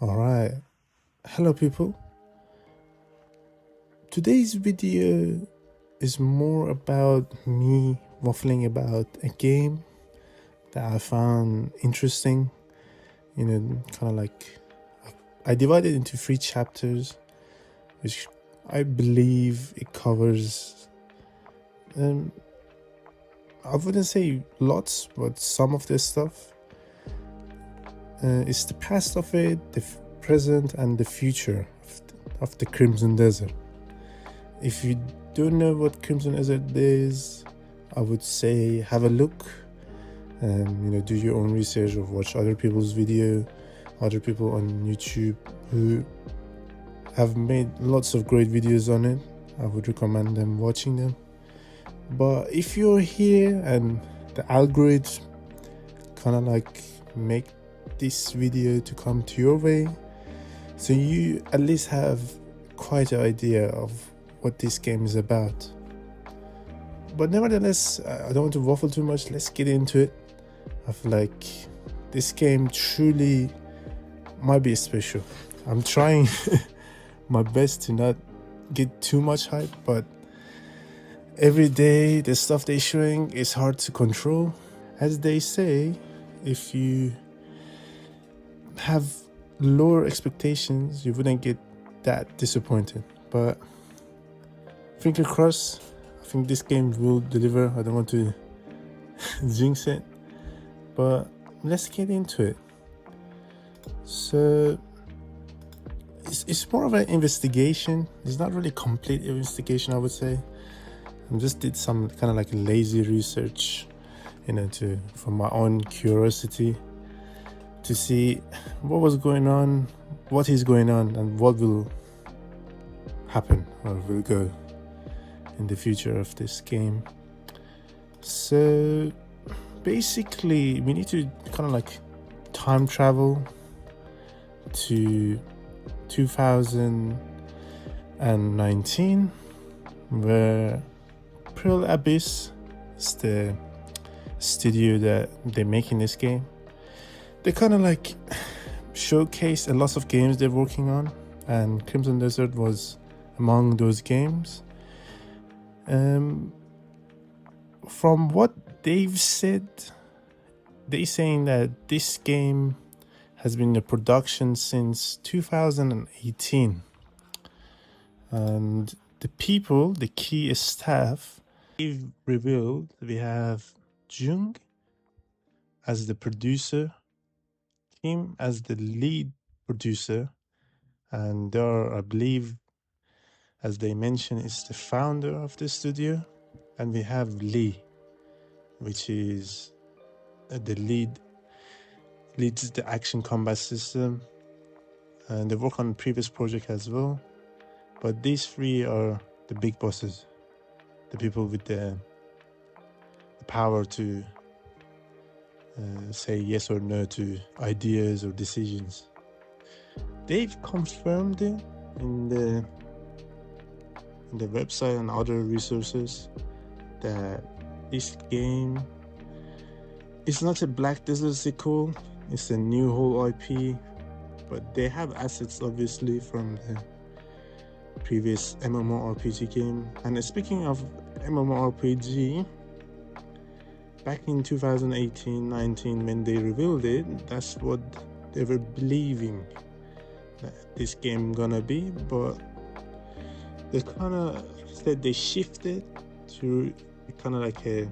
All right. Hello, people. Today's video is more about me waffling about a game that I found interesting. Kind of like I divided into 3 chapters, which I believe it covers. I wouldn't say lots, but some of this stuff. It's the past of it, the present, and the future of the Crimson Desert. If you don't know what Crimson Desert is, I would say have a look and do your own research or watch other people's video, other people on YouTube who have made lots of great videos on it. I would recommend them watching them. But if you're here and the algorithm kind of like make this video to come to your way, so you at least have quite an idea of what this game is about. But nevertheless, I don't want to waffle too much. Let's get into it. I feel like this game truly might be special. I'm trying my best to not get too much hype, but every day the stuff they're showing is hard to control. As they say, if you have lower expectations, you wouldn't get that disappointed. But finger crossed, I think this game will deliver. I don't want to jinx it, but let's get into it. So it's more of an investigation. It's not really complete investigation, I would say. I just did some kind of like lazy research, for my own curiosity to see what was going on, what is going on, and what will happen or will go in the future of this game. So basically we need to kind of like time travel to 2019, where Pearl Abyss is the studio that they're making this game. They kind of like showcase a lot of games they're working on, and Crimson Desert was among those games. From what they've said, they're saying that this game has been in production since 2018, and the people, the key staff, they've revealed we have Jung as the producer, Kim as the lead producer, and there, I believe, as they mentioned, is the founder of the studio. And we have Lee, which is the leads the action combat system, and they work on previous project as well. But these 3 are the big bosses, the people with the power to say yes or no to ideas or decisions. They've confirmed it in the website and other resources that this game is not a Black Desert sequel, it's a new whole IP, but they have assets obviously from the previous MMORPG game. And speaking of MMORPG, back in 2018-19 when they revealed it, that's what they were believing that this game gonna be, but they kind of said they shifted to kind of like a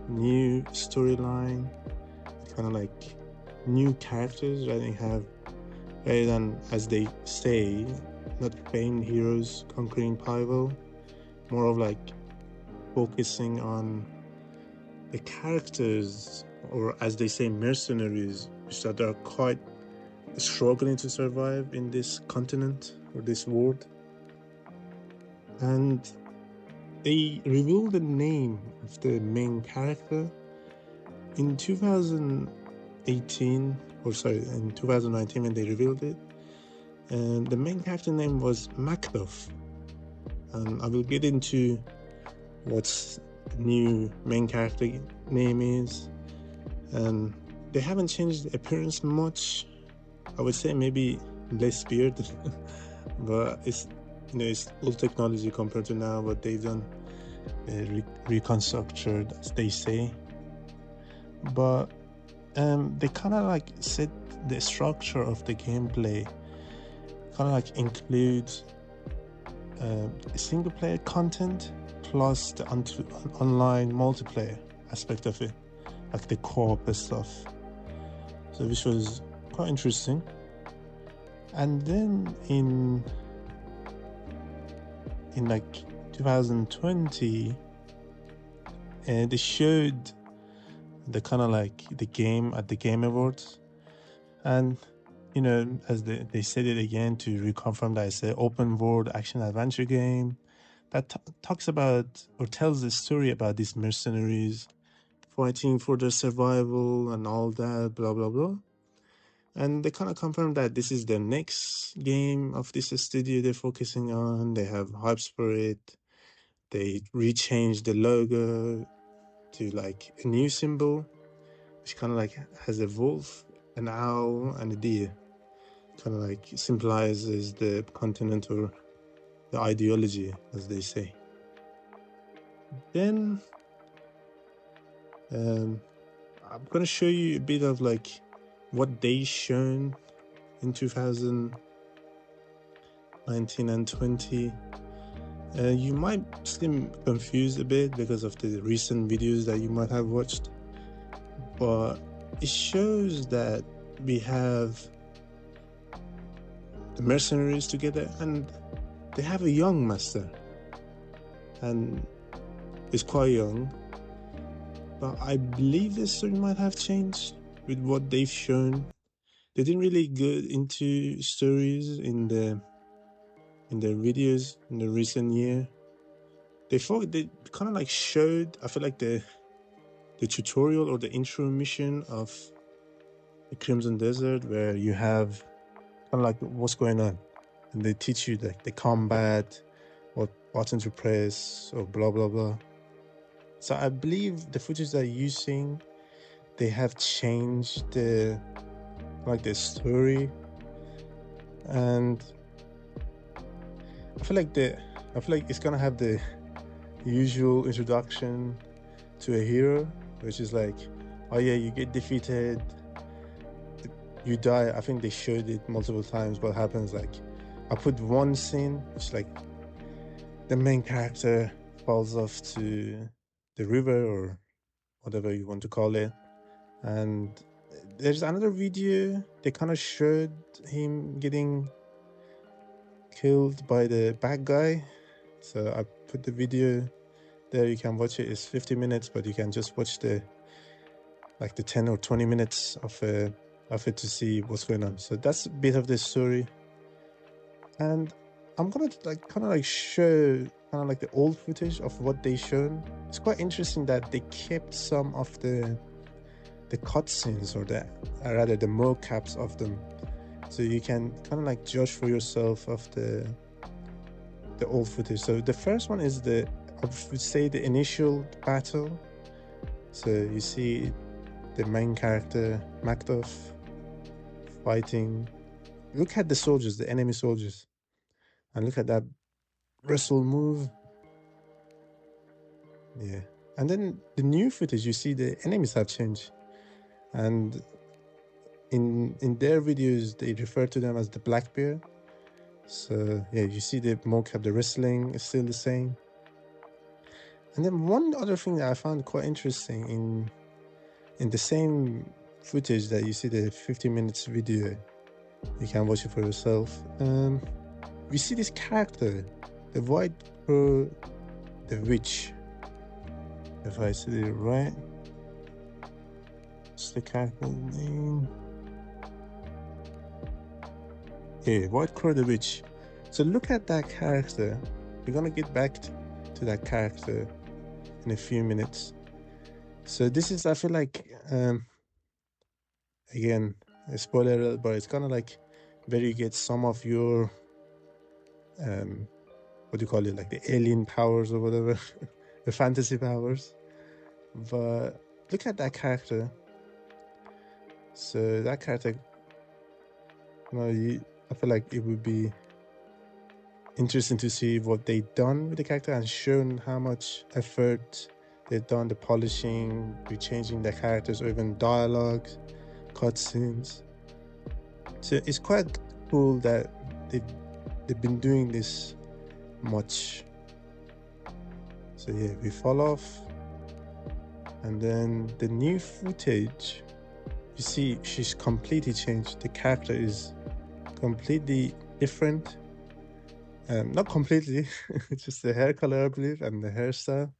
new storyline, kind of like new characters rather than, as they say, not famed heroes conquering Pyro, more of like focusing on the characters, or as they say, mercenaries, which that are quite struggling to survive in this continent or this world. And they revealed the name of the main character in 2019 when they revealed it. And the main character name was Macduff. And I will get into what's the new main character name is. And they haven't changed the appearance much. I would say maybe less beard, but it's, you know, it's old technology compared to now what they've done, reconstructed, as they say. But they kind of like set the structure of the gameplay, kind of like includes single player content plus the online multiplayer aspect of it, like the co-op and stuff. So which was quite interesting. And then in like 2020, they showed the kind of like the game at the Game Awards, and you know, as they said it again to reconfirm that it's an open world action adventure game that talks about or tells the story about these mercenaries fighting for their survival and all that, blah blah blah. And they kind of confirmed that this is the next game of this studio they're focusing on. They have hypes for it. They rechanged the logo to like a new symbol, which kind of like has a wolf, an owl, and a deer. Kind of like symbolizes the continent or the ideology, as they say. Then I'm gonna show you a bit of like what they shown in 2019 and 20. You might seem confused a bit because of the recent videos that you might have watched, but it shows that we have the mercenaries together and they have a young master, and it's quite young, but I believe the story might have changed with what they've shown. They didn't really go into stories in the videos in the recent year. They kind of like showed, I feel like the tutorial or the intro mission of the Crimson Desert, where you have kind of like what's going on, and they teach you like the combat, what button to press, or blah blah blah. So I believe the footage that you're using, they have changed the story, and I feel like it's gonna have the usual introduction to a hero, which is like, oh yeah, you get defeated, you die. I think they showed it multiple times. What happens, like, I put one scene, which like the main character falls off to the river or whatever you want to call it, and there's another video they kind of showed him getting killed by the bad guy. So I put the video there, you can watch it. It's 50 minutes, but you can just watch the 10 or 20 minutes of it to see what's going on. So that's a bit of the story, and I'm gonna show kind of like the old footage of what they shown. It's quite interesting that they kept some of the cutscenes, or rather the mocaps of them, so you can kind of like judge for yourself of the old footage. So the first one is I would say the initial battle. So you see the main character Macduff fighting. Look at the soldiers, the enemy soldiers, and look at that wrestle move. Yeah. And then the new footage, you see the enemies have changed, and in their videos they refer to them as the Blackbeard. So yeah, you see the mocap, the wrestling is still the same. And then one other thing that I found quite interesting in the same footage that you see, the 50 minutes video, you can watch it for yourself. We see this character, the White Crow, the Witch. If I said it right, what's the character name? Yeah, White Crow the Witch. So look at that character. We're gonna get back to that character in a few minutes. So this is, I feel like, again, a spoiler alert, but it's kind of like where you get some of your what do you call it, like the alien powers or whatever, the fantasy powers. But look at that character. So that character, I feel like it would be interesting to see what they've done with the character and shown how much effort they've done, the polishing, changing the characters, or even dialogues, cutscenes. So it's quite cool that they've been doing this much. So yeah, we fall off, and then the new footage, you see she's completely changed. The character is completely different. Not completely, just the hair color, I believe, and the hairstyle.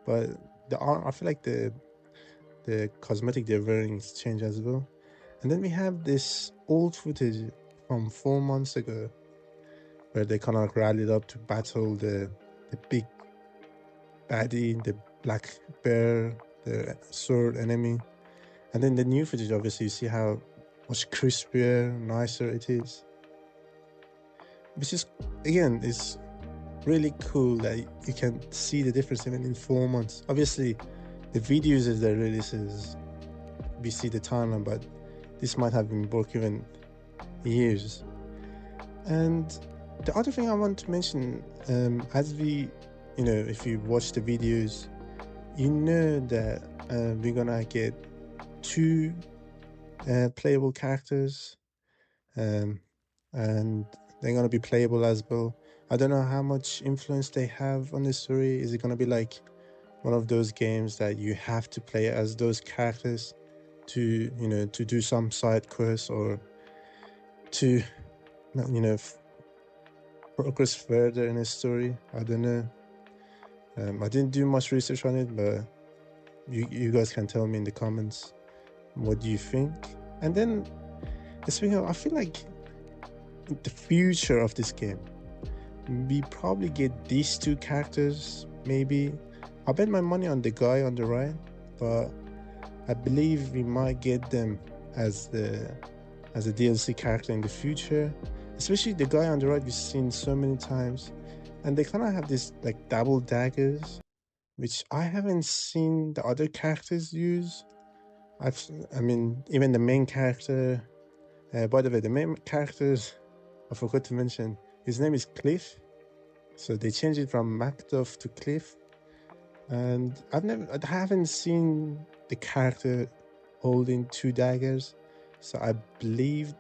But the arm, I feel like the cosmetic they're wearing is changed as well. And then we have this old footage from 4 months ago, where they kind of like rallied up to battle the big baddie, the black bear, the sword enemy. And then the new footage, obviously, you see how much crispier, nicer it is. Which is, again, is really cool that you can see the difference even in 4 months. Obviously, the videos as they releases, we see the timeline, but this might have been work even years. And the other thing I want to mention, as we, if you watch the videos, you know that we're gonna get 2 playable characters, and they're gonna be playable as well. I don't know how much influence they have on the story. Is it gonna be like one of those games that you have to play as those characters to do some side quests, or to progress further in a story? I don't know. I didn't do much research on it, but you guys can tell me in the comments what do you think. And then speaking of, I feel like the future of this game, we probably get these 2 characters. Maybe I bet my money on the guy on the right, but I believe we might get them as a DLC character in the future. Especially the guy on the right, we've seen so many times, and they kind of have this like double daggers, which I haven't seen the other characters use. I mean, even the main character. By the way, the main characters, I forgot to mention, his name is Cliff. So they changed it from Macduff to Cliff. And I haven't seen the character holding 2 daggers. So I believe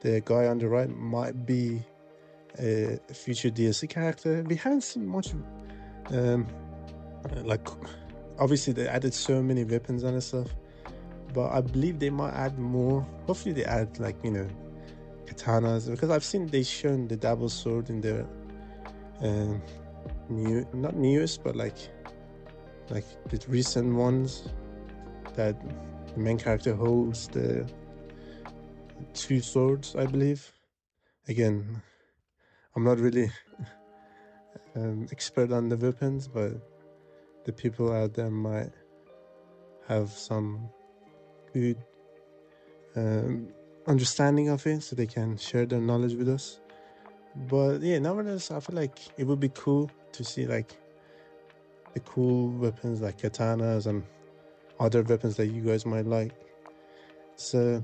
the guy on the right might be a future DLC character. We haven't seen much, like, obviously they added so many weapons and stuff, but I believe they might add more. Hopefully they add, like, katanas, because I've seen they shown the double sword in their not newest, but like the recent ones, that the main character holds the 2 swords, I believe. Again, I'm not really expert on the weapons, but the people out there might have some good understanding of it, so they can share their knowledge with us. But yeah, nevertheless, I feel like it would be cool to see like the cool weapons like katanas and other weapons that you guys might like. So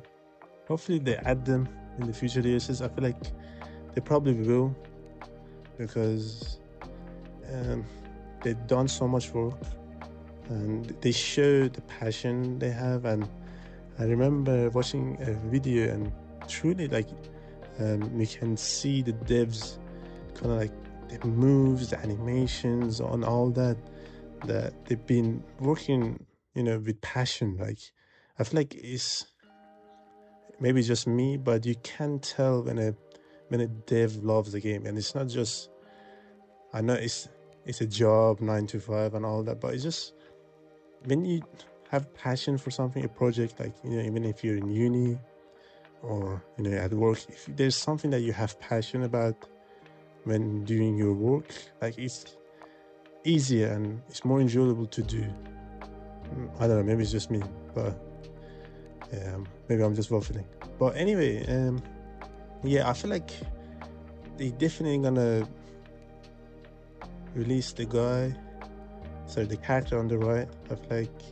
hopefully they add them in the future DLCs. I feel like they probably will, because they've done so much work and they show the passion they have. And I remember watching a video, and truly, like, we can see the devs kind of like the moves, the animations, on all that they've been working, with passion. Like, I feel like it's maybe just me, but you can tell when a dev loves the game. And it's not just, I know it's a job, 9 to 5 and all that, but it's just when you have passion for something, a project, like, even if you're in uni or at work, if there's something that you have passion about when doing your work, like, it's easier and it's more enjoyable to do. I don't know, maybe it's just me, but maybe I'm just waffling. But anyway, yeah, I feel like they definitely gonna release the character on the right. I feel like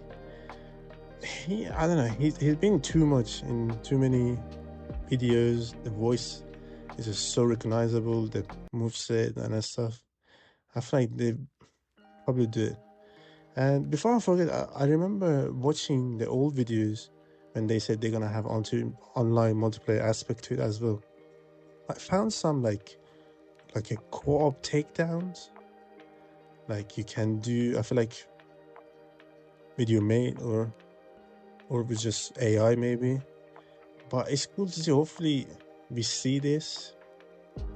I don't know, he's been too much in too many videos. The voice It's just so recognizable, the moveset and that stuff. I feel like they probably do it. And before I forget, I remember watching the old videos when they said they're gonna have online multiplayer aspect to it as well. I found some like a co-op takedowns. Like you can do, I feel like with your mate or with just AI maybe. But it's cool to see. Hopefully we see this,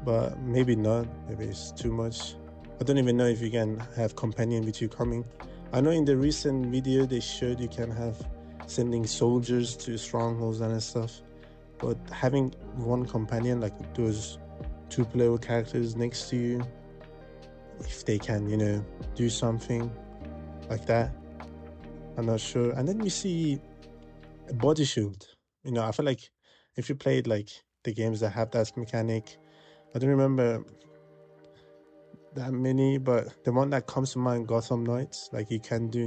but maybe not. Maybe it's too much. I don't even know if you can have companion with you coming. I know in the recent video they showed you can have sending soldiers to strongholds and stuff, but having one companion, like those two playable characters next to you, if they can, do something like that, I'm not sure. And then we see a body shield. I feel like if you played like the games that have that mechanic, I don't remember that many, but the one that comes to mind, Gotham Knights, like you can do,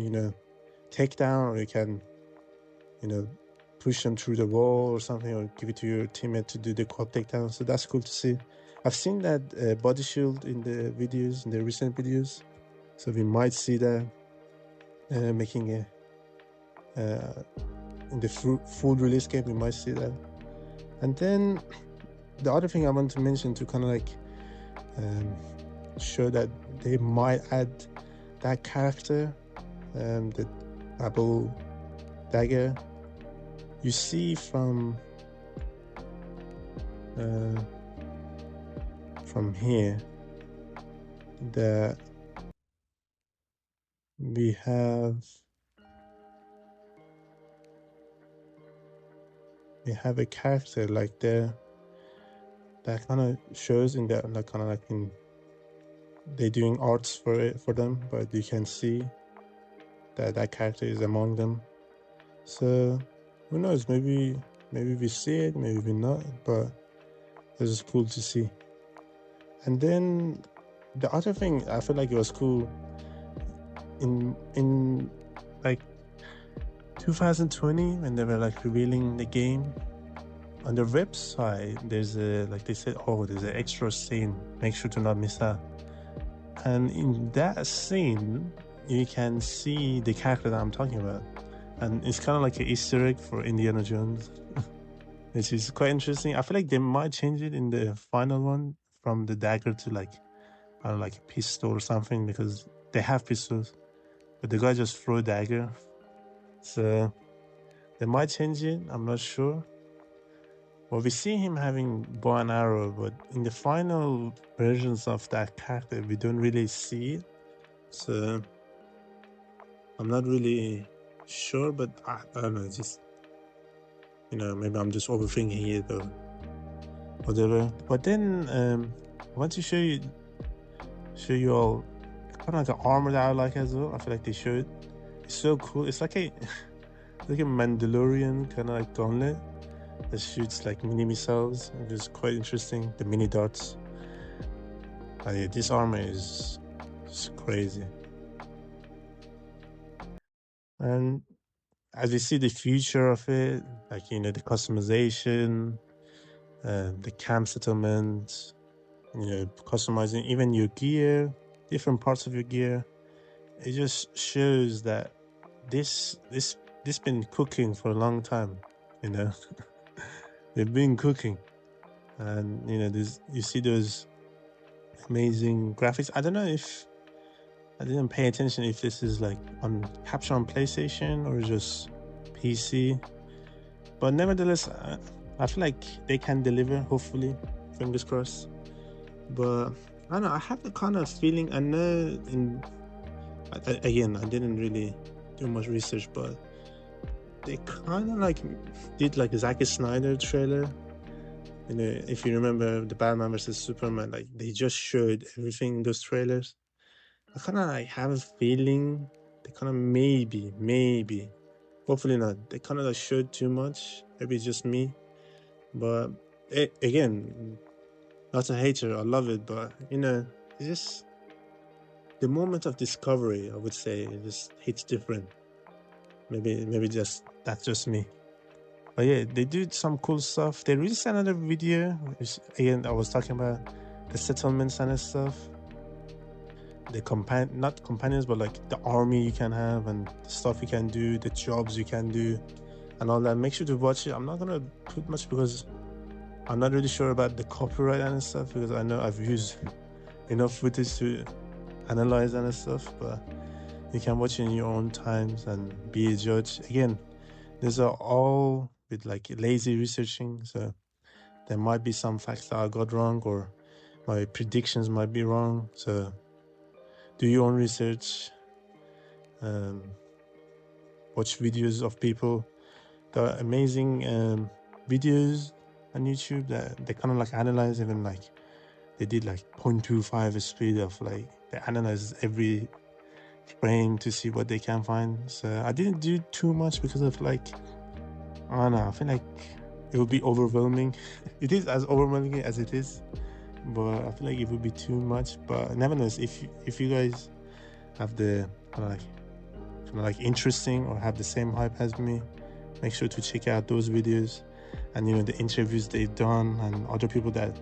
takedown, or you can, push them through the wall or something, or give it to your teammate to do the quad takedown. So that's cool to see. I've seen that body shield in the videos, in the recent videos. So we might see that making a in the full release game, we might see that. And then the other thing I want to mention to kind of like show that they might add that character, the Abu Dagger. You see from here that we have a character like there that kind of shows in the like kind of like in they're doing arts for them, but you can see that character is among them. So who knows, maybe we see it, maybe we not, but this is cool to see. And then the other thing I feel like it was cool in like 2020 when they were like revealing the game, on the website there's a, like they said, oh, there's an extra scene, make sure to not miss that. And in that scene you can see the character that I'm talking about, and it's kind of like an Easter egg for Indiana Jones. Which is quite interesting. I feel like they might change it in the final one from the dagger to like, I don't know, like a pistol or something, because they have pistols, but the guy just throw a dagger. So they might change it. I'm not sure. Well, we see him having bow and arrow, but in the final versions of that character, we don't really see it. So I'm not really sure, but I don't know. Just, maybe I'm just overthinking it or whatever. But then I want to show you all kind of like an armor that I like as well. I feel like they showed. It's so cool. It's like a Mandalorian kind of like gauntlet that shoots like mini missiles. It is quite interesting. The mini darts. This armor is just crazy. And as you see the future of it, like the customization, the camp settlement, customizing even your gear, different parts of your gear. It just shows that this been cooking for a long time. They've been cooking, and you see those amazing graphics. I don't know if I didn't pay attention if this is like capture on PlayStation or just PC, but nevertheless, I feel like they can deliver. Hopefully, fingers crossed. But I don't know. I have the kind of feeling. I know again, I didn't really do much research, but they kind of like did like a Zack Snyder trailer. If you remember the Batman vs Superman, like they just showed everything in those trailers. I kind of like have a feeling they kind of maybe, hopefully not. They kind of like showed too much. Maybe it's just me, but again, not a hater. I love it, but it's just the moment of discovery. I would say it just hits different. Maybe that's just me. But yeah, they do some cool stuff. They released another video, which again I was talking about the settlements and stuff. The not companions, but like the army you can have and the stuff you can do, the jobs you can do, and all that. Make sure to watch it. I'm not gonna put much because I'm not really sure about the copyright and stuff, because I know I've used enough footage to analyze and stuff, but you can watch it in your own times and be a judge. Again, these are all with like lazy researching, so there might be some facts that I got wrong or my predictions might be wrong. So do your own research, watch videos of people. There are amazing videos on YouTube that they kind of like analyze, even like they did like 0.25 speed of like they analyze every frame to see what they can find. So I didn't do too much because of like, I don't know, I feel like it would be overwhelming. It is as overwhelming as it is, but I feel like it would be too much. But nevertheless, if you guys have the kind of like interesting or have the same hype as me, make sure to check out those videos and the interviews they've done and other people that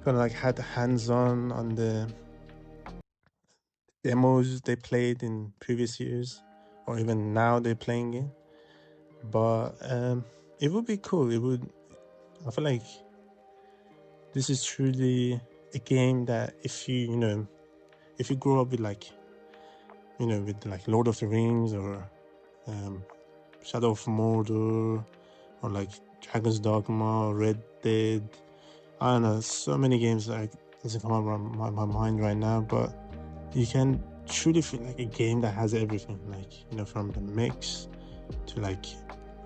kind of like had hands-on on the demos they played in previous years, or even now they're playing it. But it would be cool. I feel like this is truly a game that if you grow up with like with like Lord of the Rings or Shadow of Mordor or like Dragon's Dogma or Red Dead, I don't know, so many games that doesn't come up around my mind right now, but you can truly feel like a game that has everything, like from the mix to like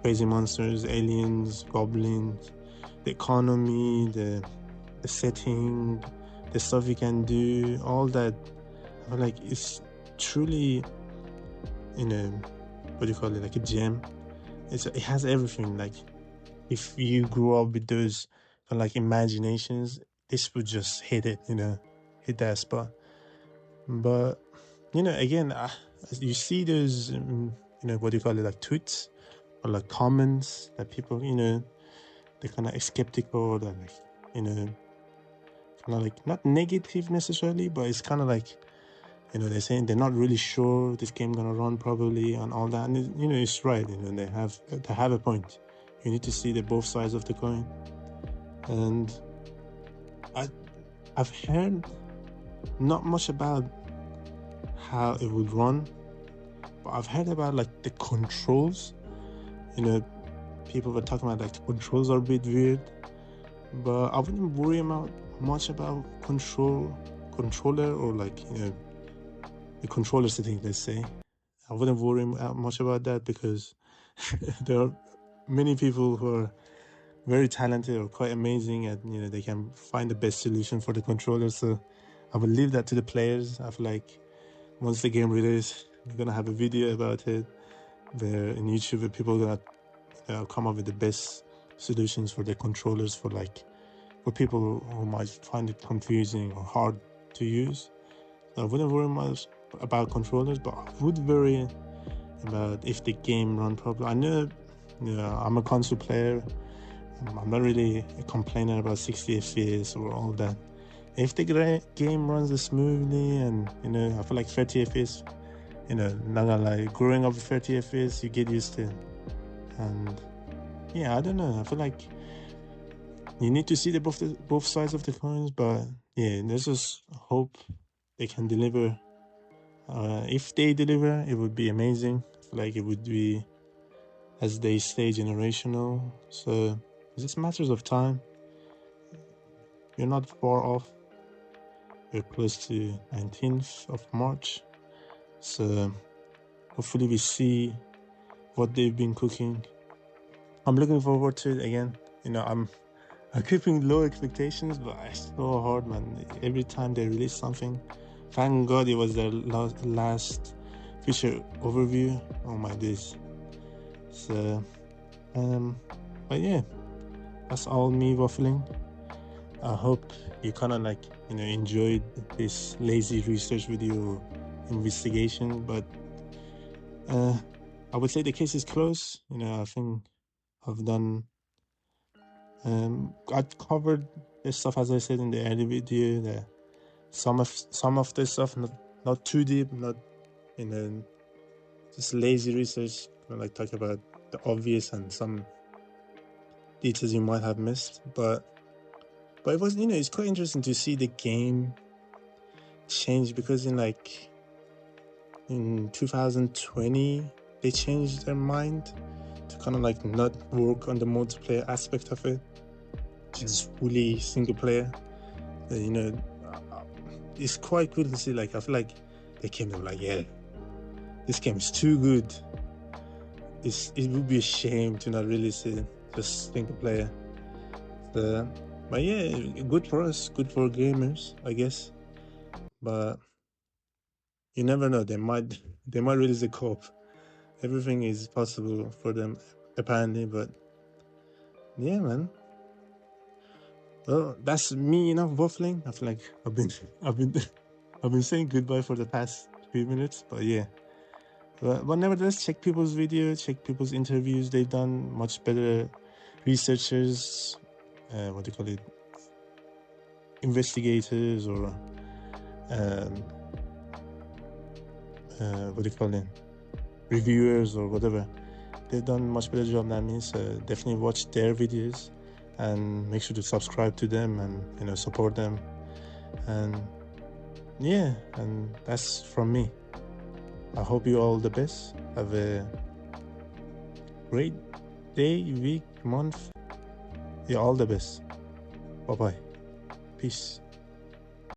crazy monsters, aliens, goblins, the economy, the setting, the stuff you can do, all that. I feel like it's truly what do you call it, like a gem. It has everything. Like if you grew up with those kind of like imaginations, this would just hit it, hit that spot. But again, you see those what do you call it, like tweets or like comments that people they're kind of skeptical, or like kind of like not negative necessarily, but it's kind of like they're saying they're not really sure this game gonna run properly and all that, and it's right. They have a point. You need to see the both sides of the coin. And I've heard not much about how it would run, but I've heard about like the controls. People were talking about like the controls are a bit weird, but I wouldn't worry much about controller or like the controller setting, let's say. I wouldn't worry much about that because there are many people who are very talented or quite amazing and they can find the best solution for the controller. So I will leave that to the players. I feel like once the game releases, we're gonna have a video about it where in YouTube where people are gonna come up with the best solutions for their controllers for people who might find it confusing or hard to use. So I wouldn't worry much about controllers, but I would worry about if the game run properly. I know I'm a console player. I'm not really a complainer about 60 FPS or all that. If the game runs smoothly and I feel like 30 FPS, not gonna lie, growing up with 30 FPS, you get used to it. And yeah, I don't know, I feel like you need to see both sides of the coins, but yeah, let's just hope they can deliver. If they deliver, it would be amazing. I feel like it would be, as they say, generational. So it's just matters of time. We're not far off. We're close to 19th of March. So hopefully we see what they've been cooking. I'm looking forward to it again. I'm keeping low expectations, but it's so hard, man. Every time they release something, thank God it was their last feature overview. Oh my days. So, but yeah, that's all me waffling. I hope you kind of like enjoyed this lazy research video investigation, but I would say the case is closed. I think I've done I covered this stuff, as I said in the early video, that some of this stuff not too deep, not just lazy research, like talk about the obvious and some details you might have missed, but it was, it's quite interesting to see the game change, because in 2020 they changed their mind to kind of like not work on the multiplayer aspect of it, just fully single player. It's quite cool to see. Like, I feel like they came up like, yeah, this game is too good. It would be a shame to not release it just single player. But yeah, good for us, good for gamers, I guess. But you never know, they might release a co-op. Everything is possible for them, apparently. But yeah, man. Well, that's me enough waffling. I feel like I've been saying goodbye for the past few minutes, but yeah. But nevertheless, check people's videos, check people's interviews. They've done much better. Researchers, what do you call it? Investigators, or what do you call it? Reviewers or whatever. They've done much better job than me. So definitely watch their videos and make sure to subscribe to them and support them. And yeah, and that's from me. I hope you all the best. Have a great day, week, month. Yeah, all the best. Bye-bye. Peace.